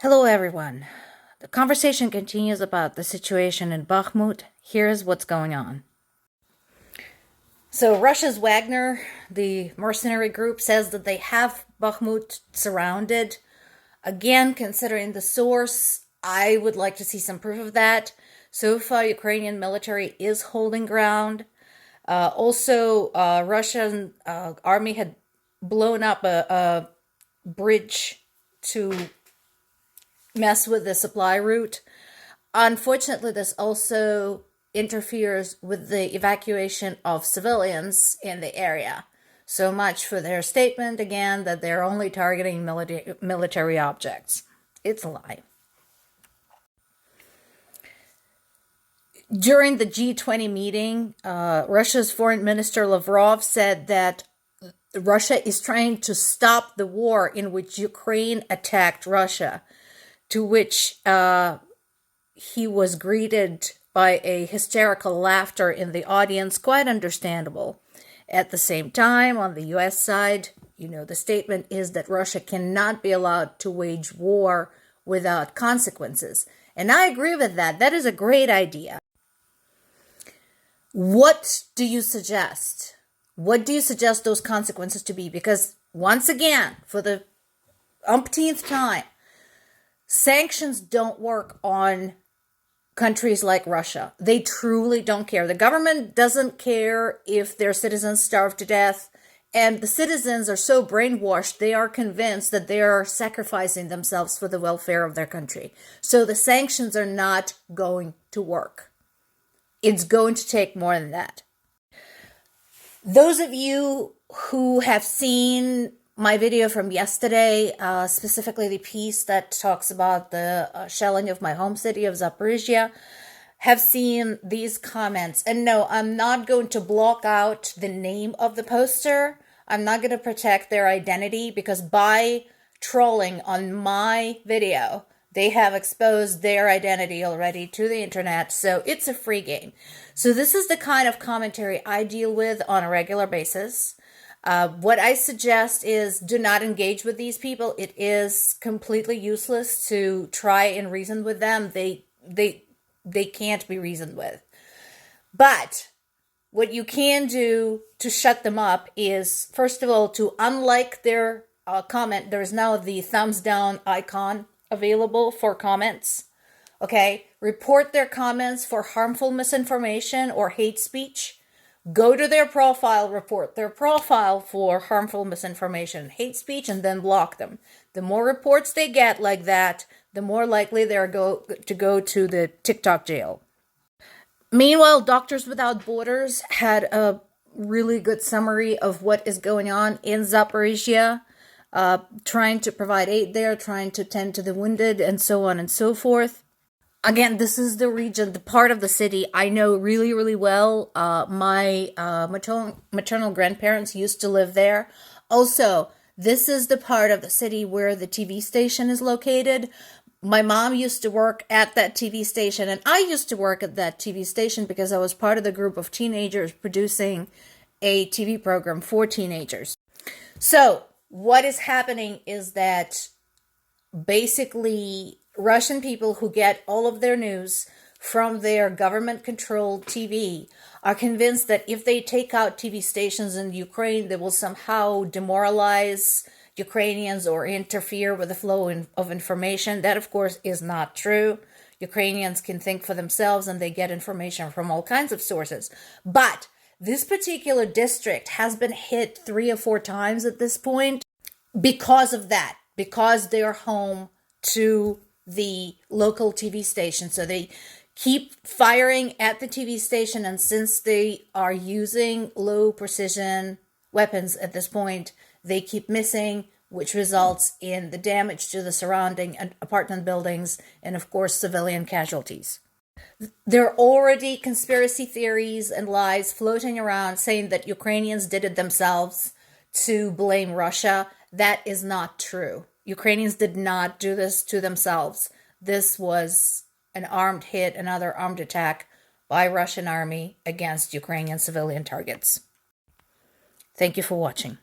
Hello, everyone. The conversation continues about the situation in Bakhmut. Here's what's going on. So, Russia's Wagner, the mercenary group, says that they have Bakhmut surrounded. Again, considering the source, I would like to see some proof of that. So far, Ukrainian military is holding ground. Russian army had blown up a bridge to mess with the supply route. Unfortunately, this also interferes with the evacuation of civilians in the area. So much for their statement, again, that they're only targeting military objects. It's a lie. During the G20 meeting, Russia's Foreign Minister Lavrov said that Russia is trying to stop the war in which Ukraine attacked Russia, to which he was greeted by a hysterical laughter in the audience, quite understandable. At the same time, on the US side, the statement is that Russia cannot be allowed to wage war without consequences. And I agree with that. That is a great idea. What do you suggest? What do you suggest those consequences to be? Because once again, for the umpteenth time, sanctions don't work on countries like Russia. They truly don't care. The government doesn't care if their citizens starve to death, and the citizens are so brainwashed, they are convinced that they are sacrificing themselves for the welfare of their country. So the sanctions are not going to work. It's going to take more than that. Those of you who have seen my video from yesterday, specifically the piece that talks about the shelling of my home city of Zaporizhzhya, have seen these comments. And no, I'm not going to block out the name of the poster. I'm not going to protect their identity, because by trolling on my video, they have exposed their identity already to the internet, so it's a free game. So this is the kind of commentary I deal with on a regular basis. What I suggest is do not engage with these people. It is completely useless to try and reason with them. They can't be reasoned with. But what you can do to shut them up is, first of all, to unlike their comment. There's now the thumbs down icon available for comments. Okay, report their comments for harmful misinformation or hate speech. Go to their profile, report their profile for harmful misinformation, hate speech, and then block them. The more reports they get like that, the more likely they're to go to the TikTok jail. Meanwhile, Doctors Without Borders had a really good summary of what is going on in Zaporizhzhya, trying to provide aid there, trying to tend to the wounded, and so on and so forth. Again, this is the region, the part of the city I know really, really well. My maternal grandparents used to live there. Also, this is the part of the city where the TV station is located. My mom used to work at that TV station, and I used to work at that TV station because I was part of the group of teenagers producing a TV program for teenagers. So, what is happening is that basically Russian people who get all of their news from their government-controlled TV are convinced that if they take out TV stations in Ukraine, they will somehow demoralize Ukrainians or interfere with the flow of information. That, of course, is not true. Ukrainians can think for themselves, and they get information from all kinds of sources. But this particular district has been hit 3 or 4 times at this point because of that, because they're home to the local TV station. So they keep firing at the TV station, and since they are using low precision weapons at this point, they keep missing, which results in the damage to the surrounding apartment buildings and, of course, civilian casualties. There are already conspiracy theories and lies floating around saying that Ukrainians did it themselves to blame Russia. That is not true. Ukrainians did not do this to themselves. This was an armed hit, another armed attack by Russian army against Ukrainian civilian targets. Thank you for watching.